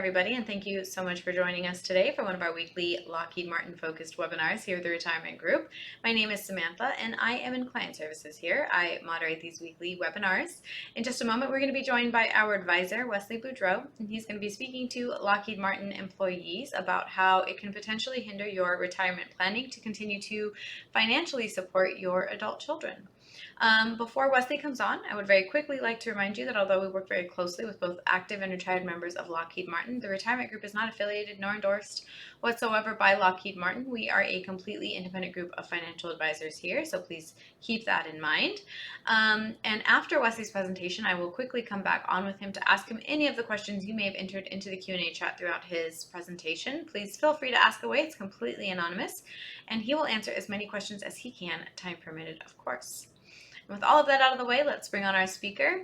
everybody, and thank you so much for joining us today for one of our weekly Lockheed Martin focused webinars here with the Retirement Group. My name is Samantha, and I am in client services here. I moderate these weekly webinars. In just a moment, we're going to be joined by our advisor, Wesley Boudreaux, and he's going to be speaking to Lockheed Martin employees about how it can potentially hinder your retirement planning to continue to financially support your adult children. Before Wesley comes on, I would very quickly like to remind you that although we work very closely with both active and retired members of Lockheed Martin, the Retirement Group is not affiliated nor endorsed whatsoever by Lockheed Martin. We are a completely independent group of financial advisors here, so please keep that in mind. And after Wesley's presentation, I will quickly come back on with him to ask him any of the questions you may have entered into the Q&A chat throughout his presentation. Please feel free to ask away. It's completely anonymous, and he will answer as many questions as he can, time permitted, of course. With all of that out of the way, let's bring on our speaker,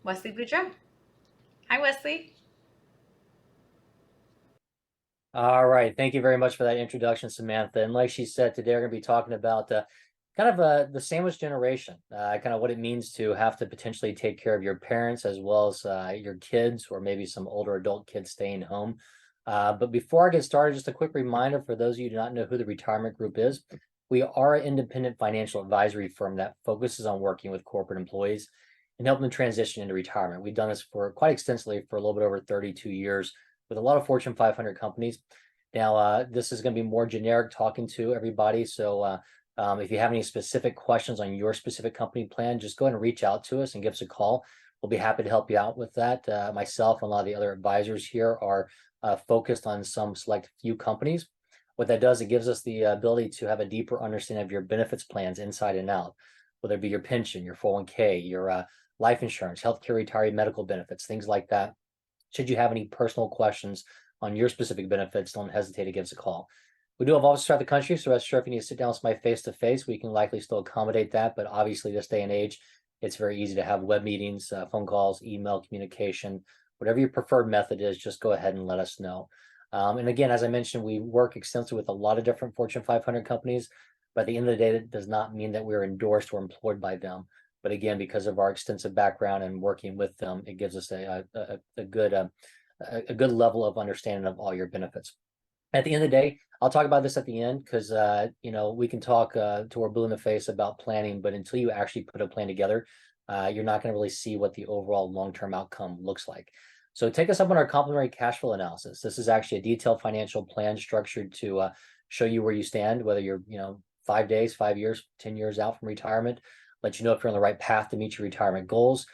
Wesley Boudreaux. Hi, Wesley. All right. Thank you very much for that introduction, Samantha. And like she said, today we're going to be talking about the sandwich generation, kind of what it means to have to potentially take care of your parents as well as your kids, or maybe some older adult kids staying home. But before I get started, just a quick reminder for those of you who do not know who the Retirement Group is. We are an independent financial advisory firm that focuses on working with corporate employees and helping them transition into retirement. We've done this for quite extensively for a little bit over 32 years with a lot of Fortune 500 companies. Now, this is going to be more generic talking to everybody. So if you have any specific questions on your specific company plan, just go ahead and reach out to us and give us a call. We'll be happy to help you out with that. Myself and a lot of the other advisors here are focused on some select few companies. What that does, it gives us the ability to have a deeper understanding of your benefits plans inside and out, whether it be your pension, your 401k, your life insurance, healthcare, retiree, medical benefits, things like that. Should you have any personal questions on your specific benefits, don't hesitate to give us a call. We do have offices throughout the country, so rest assured if you need to sit down with somebody face-to-face, we can likely still accommodate that. But obviously, this day and age, it's very easy to have web meetings, phone calls, email communication, whatever your preferred method is, just go ahead and let us know. And again, as I mentioned, we work extensively with a lot of different Fortune 500 companies, but at the end of the day, that does not mean that we're endorsed or employed by them. But again, because of our extensive background and working with them, it gives us a good level of understanding of all your benefits. At the end of the day, I'll talk about this at the end because we can talk till we're blue in the face about planning, but until you actually put a plan together, you're not going to really see what the overall long-term outcome looks like. So take us up on our complementary cash flow analysis. This is actually a detailed financial plan structured to show you where you stand, whether you're 5 days, 5 years, 10 years out from retirement, let you know if you're on the right path to meet your retirement goals.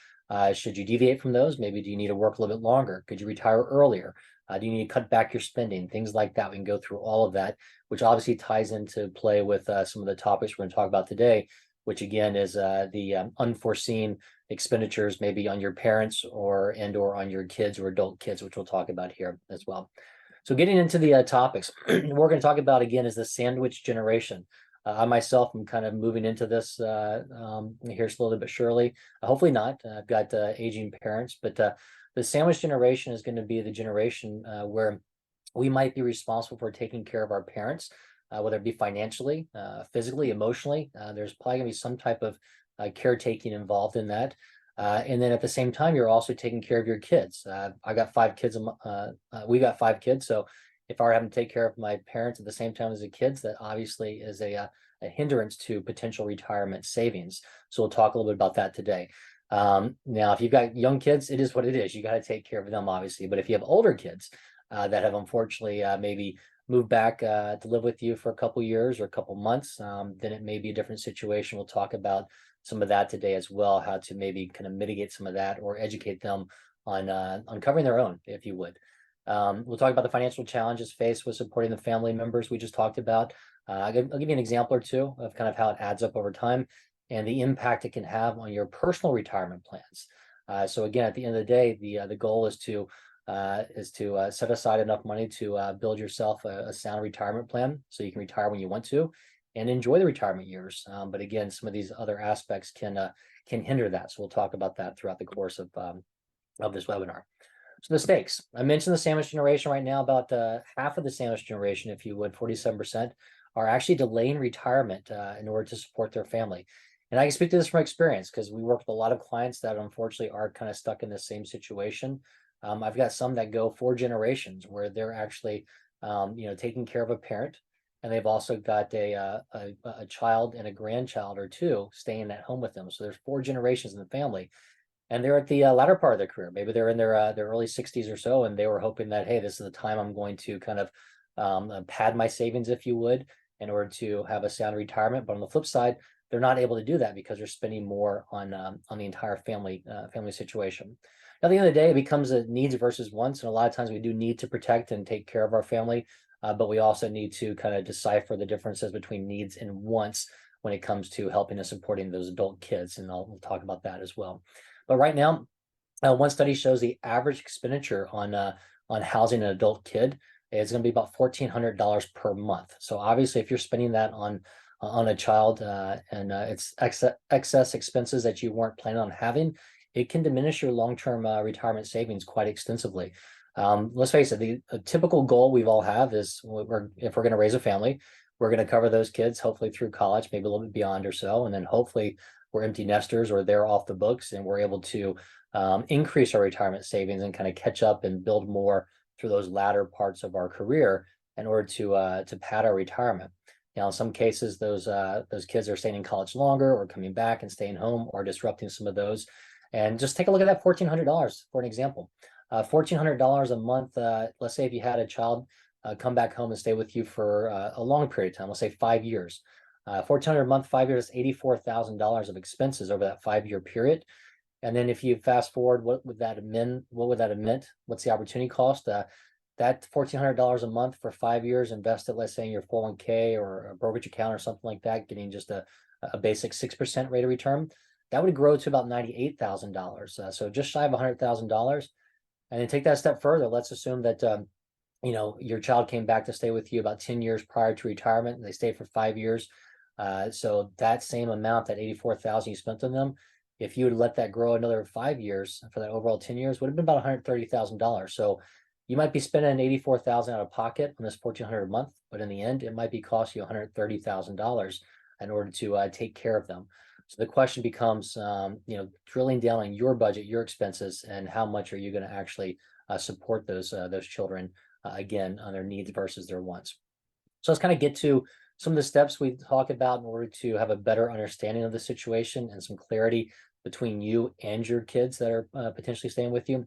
Should you deviate from those? Maybe do you need to work a little bit longer? Could you retire earlier? Do you need to cut back your spending? Things like that. We can go through all of that, which obviously ties into play with some of the topics we're going to talk about today, which again is the unforeseen expenditures maybe on your parents or on your kids or adult kids, which we'll talk about here as well. So getting into the topics, what we're going to talk about again is the sandwich generation. I myself am kind of moving into this here slowly but surely. Hopefully not. I've got aging parents, but the sandwich generation is going to be the generation where we might be responsible for taking care of our parents, whether it be financially, physically, emotionally. There's probably going to be some type of caretaking involved in that. And then at the same time, you're also taking care of your kids. I got 5 kids. We got 5 kids. So if I were having to take care of my parents at the same time as the kids, that obviously is a hindrance to potential retirement savings. So we'll talk a little bit about that today. Now, if you've got young kids, it is what it is. You got to take care of them, obviously. But if you have older kids that have unfortunately maybe moved back to live with you for a couple years or a couple months, then it may be a different situation. We'll talk about some of that today as well, how to maybe kind of mitigate some of that or educate them on covering their own, if you would. We'll talk about the financial challenges faced with supporting the family members we just talked about. I'll give you an example or two of kind of how it adds up over time and the impact it can have on your personal retirement plans. So again, at the end of the day, the goal is to set aside enough money to build yourself a sound retirement plan so you can retire when you want to and enjoy the retirement years. But again, some of these other aspects can hinder that. So we'll talk about that throughout the course of this webinar. So the stakes. I mentioned the sandwich generation right now. About half of the sandwich generation, if you would, 47%, are actually delaying retirement in order to support their family. And I can speak to this from experience because we work with a lot of clients that unfortunately are kind of stuck in the same situation. I've got some that go 4 generations where they're actually, taking care of a parent, and they've also got a child and a grandchild or two staying at home with them. So there's 4 generations in the family, and they're at the latter part of their career. Maybe they're in their early 60s or so, and they were hoping that, hey, this is the time I'm going to kind of pad my savings, if you would, in order to have a sound retirement. But on the flip side, they're not able to do that because they're spending more on the entire family situation. Now, at the end of the day, it becomes a needs versus wants, and a lot of times we do need to protect and take care of our family, but we also need to kind of decipher the differences between needs and wants when it comes to helping and supporting those adult kids, and we'll talk about that as well. But right now, one study shows the average expenditure on housing an adult kid is going to be about $1,400 per month. So obviously, if you're spending that on a child and it's excess expenses that you weren't planning on having, it can diminish your long-term retirement savings quite extensively. Let's face it, a typical goal we've all have is if we're going to raise a family, we're going to cover those kids hopefully through college, maybe a little bit beyond or so, and then hopefully we're empty nesters or they're off the books and we're able to increase our retirement savings and kind of catch up and build more through those latter parts of our career in order to pad our retirement. Now, in some cases, those kids are staying in college longer or coming back and staying home or disrupting some of those. And just take a look at that $1,400 for an example. $1,400 a month. Let's say if you had a child come back home and stay with you for a long period of time, let's say 5 years. $1,400 a month, 5 years, $84,000 of expenses over that 5-year period. And then if you fast forward, what would that have meant? What's the opportunity cost? That $1,400 a month for 5 years invested, let's say in your 401k or a brokerage account or something like that, getting just a basic 6% rate of return, that would grow to about $98,000. So just shy of $100,000. And then take that a step further. Let's assume that your child came back to stay with you about 10 years prior to retirement, and they stayed for 5 years. So that same amount, that 84,000 you spent on them, if you would let that grow another 5 years for that overall 10 years, would have been about $130,000. So you might be spending 84,000 out of pocket on this 1,400 a month, but in the end, it might be cost you $130,000 in order to take care of them. So the question becomes, drilling down on your budget, your expenses, and how much are you going to actually support those children again on their needs versus their wants. So let's kind of get to some of the steps we talk about in order to have a better understanding of the situation and some clarity between you and your kids that are potentially staying with you.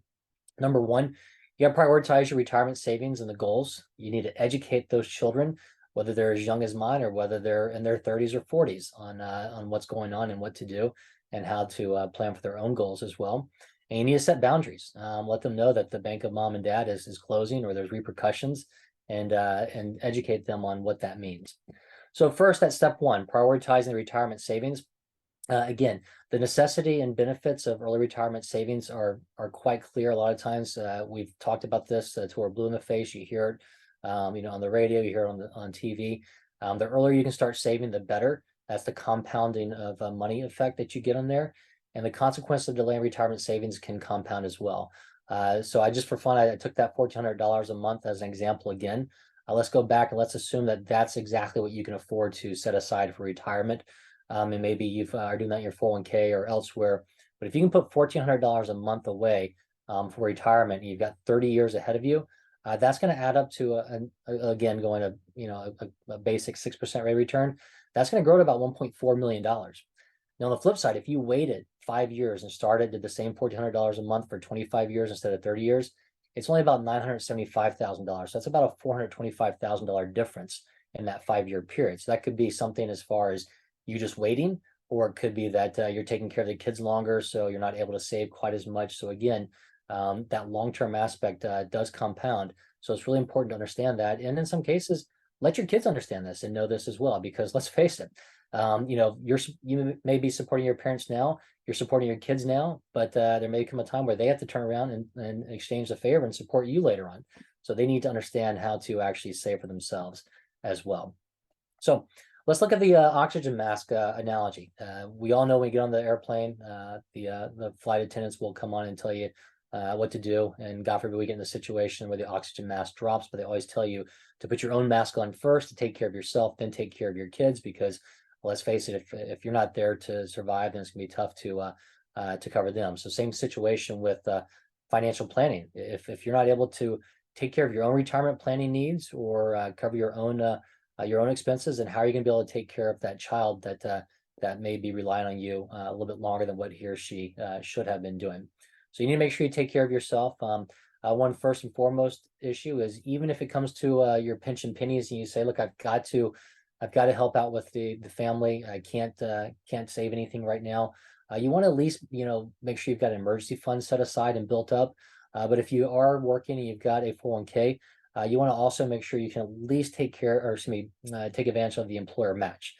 Number one, you got to prioritize your retirement savings and the goals. You need to educate those children, whether they're as young as mine or whether they're in their 30s or 40s, on what's going on and what to do and how to plan for their own goals as well. And you need to set boundaries. Let them know that the bank of mom and dad is closing or there's repercussions, and educate them on what that means. So first, that's step one, prioritizing the retirement savings. Again, the necessity and benefits of early retirement savings are quite clear. A lot of times we've talked about this to we're blue in the face. You hear it, on the radio, you hear it on TV. The earlier you can start saving, the better. That's the compounding of money effect that you get on there. And the consequence of delaying retirement savings can compound as well. So I just for fun, I took that $1,400 a month as an example again. Let's go back and let's assume that that's exactly what you can afford to set aside for retirement. And maybe you are doing that in your 401k or elsewhere. But if you can put $1,400 a month away for retirement, and you've got 30 years ahead of you, that's going to add up to again going a basic 6% rate of return. That's going to grow to about $1.4 million. Now, on the flip side, if you waited 5 years and did the same $1,400 a month for 25 years instead of 30 years, it's only about $975,000. So that's about a $425,000 difference in that 5-year period. So that could be something as far as you just waiting, or it could be that you're taking care of the kids longer, so you're not able to save quite as much. So again, that long-term aspect does compound. So it's really important to understand that. And in some cases, let your kids understand this and know this as well, because let's face it, you may be supporting your parents now, you're supporting your kids now, but there may come a time where they have to turn around and exchange the favor and support you later on. So they need to understand how to actually save for themselves as well. So let's look at the oxygen mask analogy. We all know when we get on the airplane, the flight attendants will come on and tell you what to do. And God forbid we get in a situation where the oxygen mask drops, but they always tell you to put your own mask on first, to take care of yourself, then take care of your kids, because let's face it, if you're not there to survive, then it's gonna be tough to cover them. So same situation with financial planning. If you're not able to take care of your own retirement planning needs or cover your own expenses, and how are you going to be able to take care of that child that may be relying on you a little bit longer than what he or she should have been doing. So you need to make sure you take care of yourself. One first and foremost issue is, even if it comes to your pinch and pennies and you say, look, I've got to help out with the family. I can't save anything right now. You want to at least, make sure you've got an emergency fund set aside and built up. But if you are working and you've got a 401k, you want to also make sure you can at least take advantage of the employer match.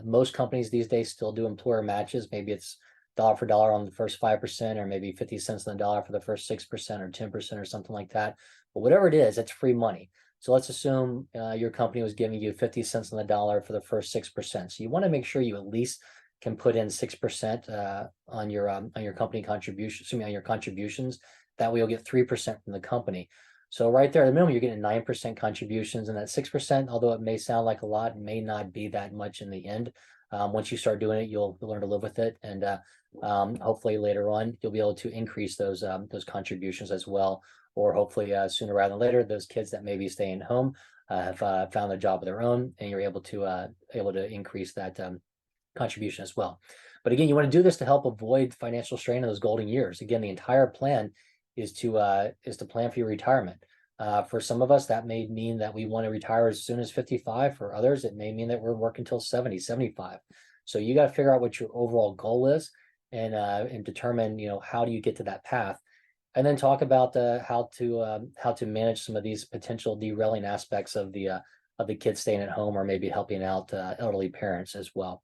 Most companies these days still do employer matches. Maybe it's dollar for dollar on the first 5%, or maybe 50 cents on the dollar for the first 6% or 10% or something like that. But whatever it is, it's free money. So let's assume your company was giving you 50 cents on the dollar for the first 6%. So you want to make sure you at least can put in 6% on your company contribution, on your contributions. That way you'll get 3% from the company. So right there, at the minimum, you're getting 9% contributions, and that 6%, although it may sound like a lot, may not be that much in the end. Once you start doing it, you'll learn to live with it, and hopefully later on you'll be able to increase those contributions as well. Or hopefully sooner rather than later, those kids that may be staying home have found a job of their own, and you're able to increase that contribution as well. But again, you want to do this to help avoid financial strain in those golden years. Again, the entire plan is to plan for your retirement. For some of us, that may mean that we want to retire as soon as 55. For others, it may mean that we're working until 70, 75. So you got to figure out what your overall goal is, and determine, how do you get to that path, and then talk about how to manage some of these potential derailing aspects of the kids staying at home, or maybe helping out elderly parents as well.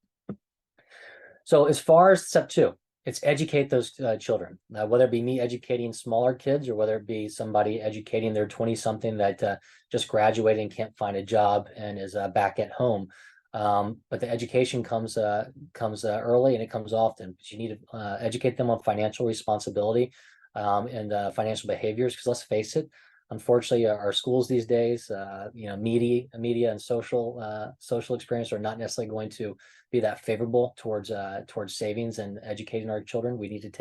So as far as step 2, it's educate those children, whether it be me educating smaller kids, or whether it be somebody educating their 20-something that just graduated and can't find a job and is back at home. But the education comes early, and it comes often. But you need to educate them on financial responsibility and financial behaviors, because let's face it, unfortunately, our schools these days, media and social experience are not necessarily going to be that favorable towards savings and educating our children. We need to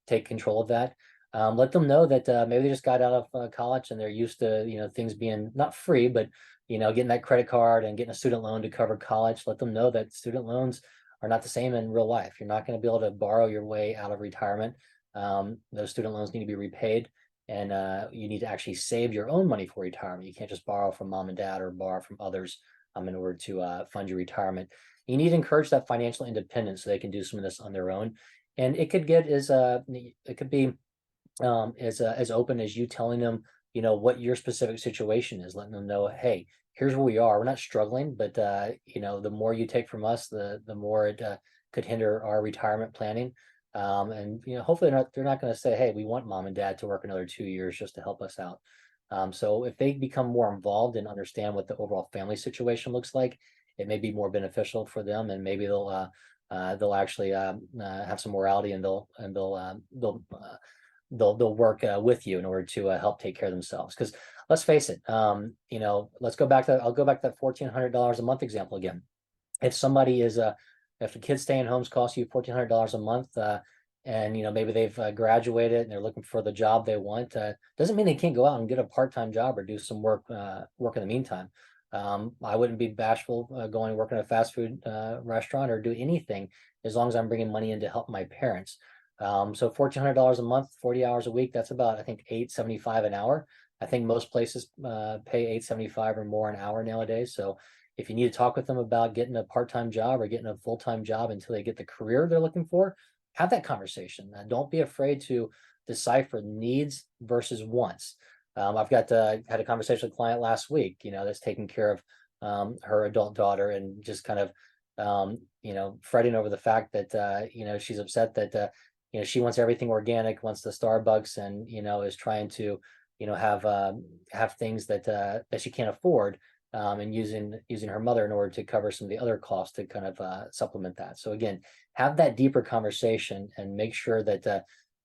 take control of that. Let them know that maybe they just got out of college and they're used to things being not free, but getting that credit card and getting a student loan to cover college. Let them know that student loans are not the same in real life. You're not going to be able to borrow your way out of retirement. Those student loans need to be repaid, and you need to actually save your own money for retirement. You can't just borrow from mom and dad or borrow from others in order to fund your retirement. You need to encourage that financial independence so they can do some of this on their own. And it could get it could be as open as you telling them, what your specific situation is, letting them know, hey, here's where we are. We're not struggling, but the more you take from us, the more it could hinder our retirement planning. And hopefully they're not going to say, hey, we want mom and dad to work another 2 years just to help us out. So if they become more involved and understand what the overall family situation looks like, it may be more beneficial for them, and maybe they'll actually have some morality, and they'll work with you in order to help take care of themselves. Because let's face it, I'll go back to that $1,400 a month example again. If the kids staying homes cost you $1,400 a month, and maybe they've graduated and they're looking for the job they want, doesn't mean they can't go out and get a part-time job or do some work in the meantime. I wouldn't be bashful going working at a fast food restaurant or do anything, as long as I'm bringing money in to help my parents. So $1,400 a month, 40 hours a week, that's about, I think, $8.75 an hour. I think most places pay $8.75 or more an hour nowadays. So if you need to talk with them about getting a part-time job or getting a full-time job until they get the career they're looking for, have that conversation. Don't be afraid to decipher needs versus wants. I've had a conversation with a client last week, that's taking care of her adult daughter, and just kind of, fretting over the fact that, she's upset that, she wants everything organic, wants the Starbucks, and, is trying to, have things that she can't afford, and using her mother in order to cover some of the other costs to kind of supplement that. So again, have that deeper conversation and make sure that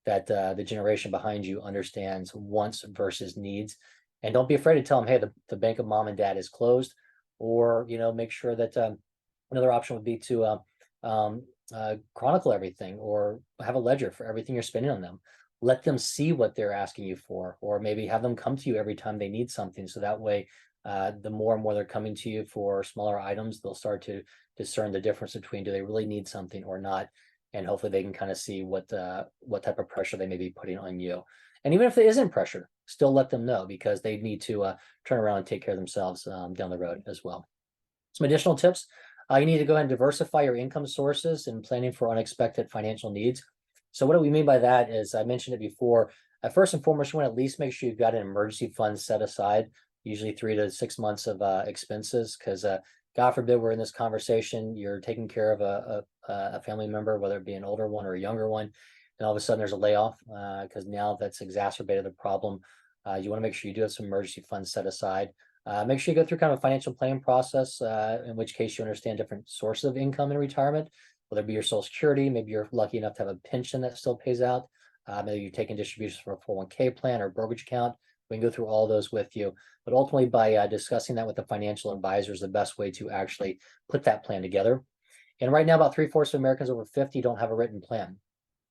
the generation behind you understands wants versus needs. And don't be afraid to tell them, hey, the bank of mom and dad is closed. Or make sure that another option would be to chronicle everything, or have a ledger for everything you're spending on them. let them see what they're asking you for, or maybe have them come to you every time they need something. So that way, the more and more they're coming to you for smaller items, they'll start to discern the difference between do they really need something or not. And hopefully they can kind of see what type of pressure they may be putting on you. And even if there isn't pressure, still let them know, because they need to turn around and take care of themselves down the road as well. Some additional tips. You need to go ahead and diversify your income sources and planning for unexpected financial needs. So what do we mean by that is, I mentioned it before, first and foremost, you want to at least make sure you've got an emergency fund set aside, usually 3 to 6 months of expenses, because God forbid we're in this conversation, you're taking care of a family member, whether it be an older one or a younger one, and all of a sudden there's a layoff, because now that's exacerbated the problem. You want to make sure you do have some emergency funds set aside. Make sure you go through kind of a financial planning process, in which case you understand different sources of income in retirement, whether it be your Social Security, maybe you're lucky enough to have a pension that still pays out. Maybe you're taking distributions from a 401k plan or brokerage account. We can go through all those with you. But ultimately, by discussing that with the financial advisor is the best way to actually put that plan together. And right now, about 3/4 of Americans over 50 don't have a written plan.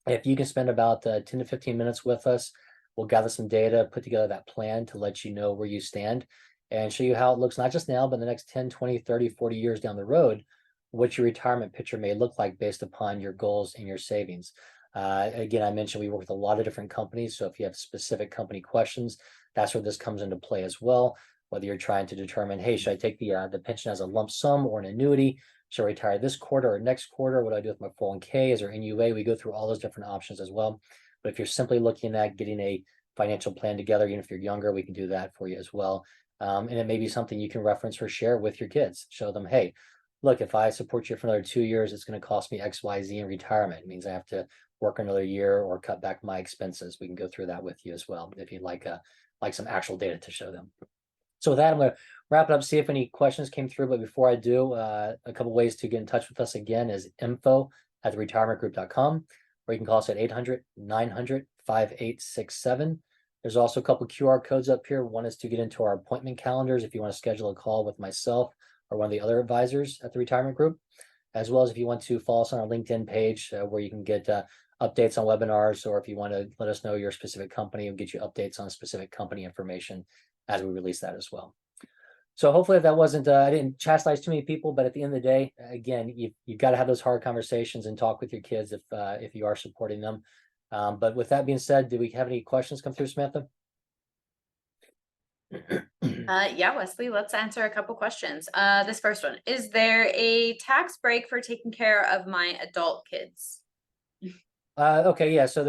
If you can spend about 10 to 15 minutes with us, we'll gather some data, put together that plan to let you know where you stand and show you how it looks, not just now, but the next 10, 20, 30, 40 years down the road, what your retirement picture may look like based upon your goals and your savings. Again, I mentioned we work with a lot of different companies. So if you have specific company questions, that's where this comes into play as well. Whether you're trying to determine, hey, should I take the pension as a lump sum or an annuity? Should I retire this quarter or next quarter? What do I do with my 401k? Is there NUA? We go through all those different options as well. But if you're simply looking at getting a financial plan together, even if you're younger, we can do that for you as well. And it may be something you can reference or share with your kids. Show them, hey, look, if I support you for another 2 years, it's going to cost me XYZ in retirement. It means I have to work another year or cut back my expenses. We can go through that with you as well if you'd like some actual data to show them. So with that, I'm going to wrap it up, see if any questions came through. But before I do, a couple ways to get in touch with us again is info@theretirementgroup.com, or you can call us at 800-900-5867. There's also a couple QR codes up here. One is to get into our appointment calendars if you want to schedule a call with myself or one of the other advisors at the Retirement Group, as well as if you want to follow us on our LinkedIn page, where you can get updates on webinars, or if you want to let us know your specific company, we'll get you updates on specific company information as we release that as well. So hopefully that wasn't, I didn't chastise too many people, but at the end of the day, again, you've got to have those hard conversations and talk with your kids if you are supporting them. But with that being said, do we have any questions come through, Samantha? Yeah, Wesley, let's answer a couple questions. This first one, is there a tax break for taking care of my adult kids? Okay, yeah. So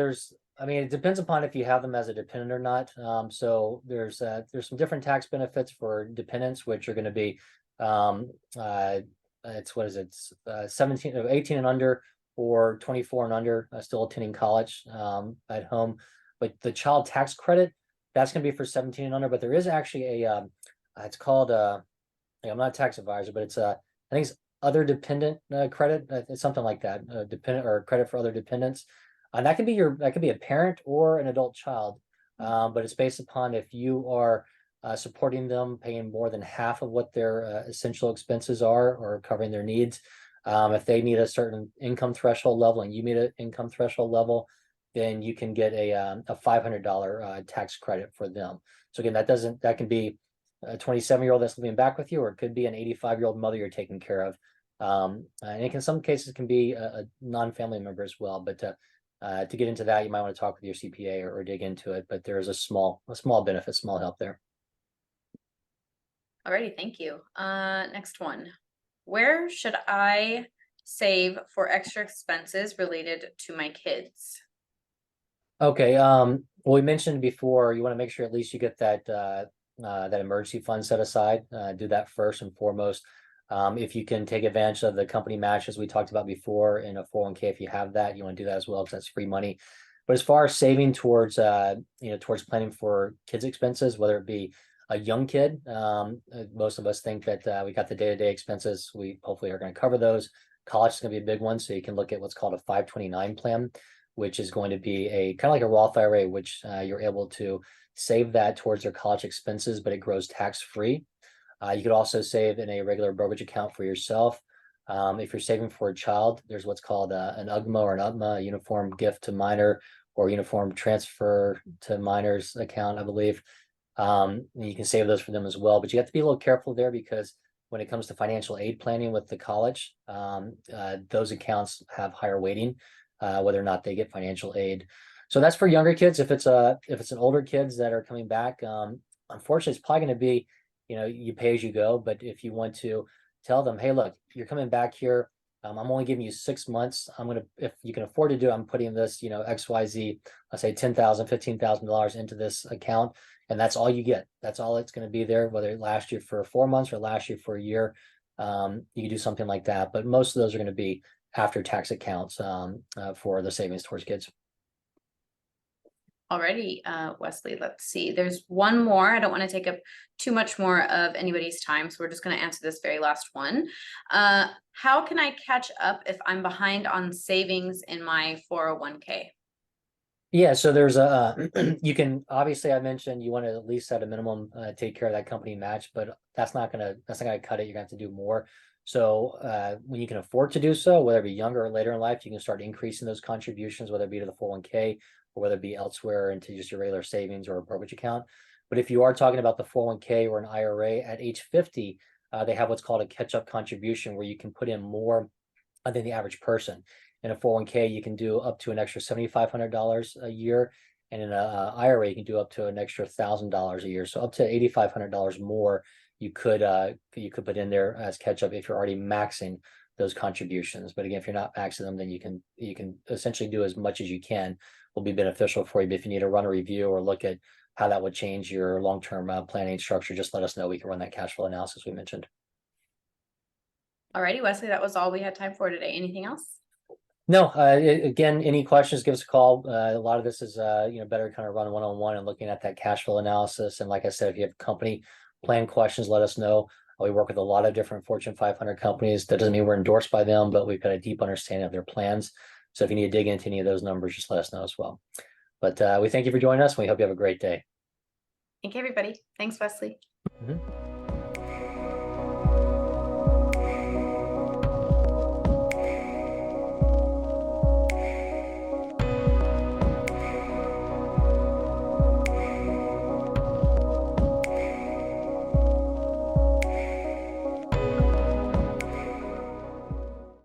it depends upon if you have them as a dependent or not. So there's some different tax benefits for dependents, which are going to be, it's what is it, 17 or 18 and under, or 24 and under, still attending college at home. But the child tax credit, that's going to be for 17 and under. But there is actually it's called I'm not a tax advisor, but it's I think it's other dependent credit. It's something like that, dependent or credit for other dependents. And that can be a parent or an adult child, but it's based upon if you are supporting them, paying more than half of what their essential expenses are, or covering their needs. If they meet a certain income threshold level and you meet an income threshold level, then you can get a $500 tax credit for them. So again, that can be a 27-year-old that's living back with you, or it could be an 85-year-old mother you're taking care of. And it can, some cases can be a non-family member as well. But to get into that, you might want to talk with your CPA or dig into it. But there is a small benefit, small help there. Alrighty, thank you. Next one. Where should I save for extra expenses related to my kids? Okay. Well, we mentioned before, you want to make sure at least you get that emergency fund set aside. Do that first and foremost. If you can take advantage of the company matches we talked about before in a 401k, if you have that, you want to do that as well, because that's free money. But as far as saving towards towards planning for kids' expenses, whether it be a young kid, most of us think that we got the day-to-day expenses. We hopefully are going to cover those. College is going to be a big one, so you can look at what's called a 529 plan, which is going to be a kind of like a Roth IRA, which you're able to save that towards their college expenses, but it grows tax-free. You could also save in a regular brokerage account for yourself. If you're saving for a child, there's what's called an UGMA or an UTMA, a Uniform Gift to Minor or uniform transfer to minors account, I believe. You can save those for them as well, but you have to be a little careful there because when it comes to financial aid planning with the college, those accounts have higher weighting, whether or not they get financial aid. So that's for younger kids. If it's an older kids that are coming back, unfortunately, it's probably going to be, you pay as you go. But if you want to tell them, hey, look, you're coming back here. I'm only giving you 6 months. If you can afford to do it, I'm putting this, XYZ, let's say $10,000, $15,000 into this account. And that's all you get. That's all it's going to be there, whether it lasts you for 4 months or lasts you for a year. You can do something like that. But most of those are going to be after tax accounts for the savings towards kids. Alrighty, Wesley, let's see. There's one more. I don't want to take up too much more of anybody's time, so we're just going to answer this very last one. How can I catch up if I'm behind on savings in my 401k? Yeah, so there's you can, obviously I mentioned you want to at least at a minimum take care of that company match, but that's not gonna cut it. You're gonna have to do more. So when you can afford to do so, whether it be younger or later in life, you can start increasing those contributions, whether it be to the 401k or whether it be elsewhere into just your regular savings or a brokerage account. But if you are talking about the 401k or an IRA at age 50, they have what's called a catch-up contribution where you can put in more than the average person. In a 401k, you can do up to an extra $7,500 a year. And in a IRA, you can do up to an extra $1,000 a year. So up to $8,500 more you could put in there as catch up if you're already maxing those contributions. But again, if you're not maxing them, then you can essentially do as much as you can. Will be beneficial for you. But if you need to run a review or look at how that would change your long-term planning structure, just let us know. We can run that cash flow analysis we mentioned. Alrighty, Wesley, that was all we had time for today. Anything else? No, again, any questions, give us a call. A lot of this is, better kind of run one-on-one and looking at that cash flow analysis. And like I said, if you have company plan questions, let us know. We work with a lot of different Fortune 500 companies. That doesn't mean we're endorsed by them, but we've got a deep understanding of their plans. So if you need to dig into any of those numbers, just let us know as well. But we thank you for joining us. And we hope you have a great day. Thank you, everybody. Thanks, Wesley. Mm-hmm.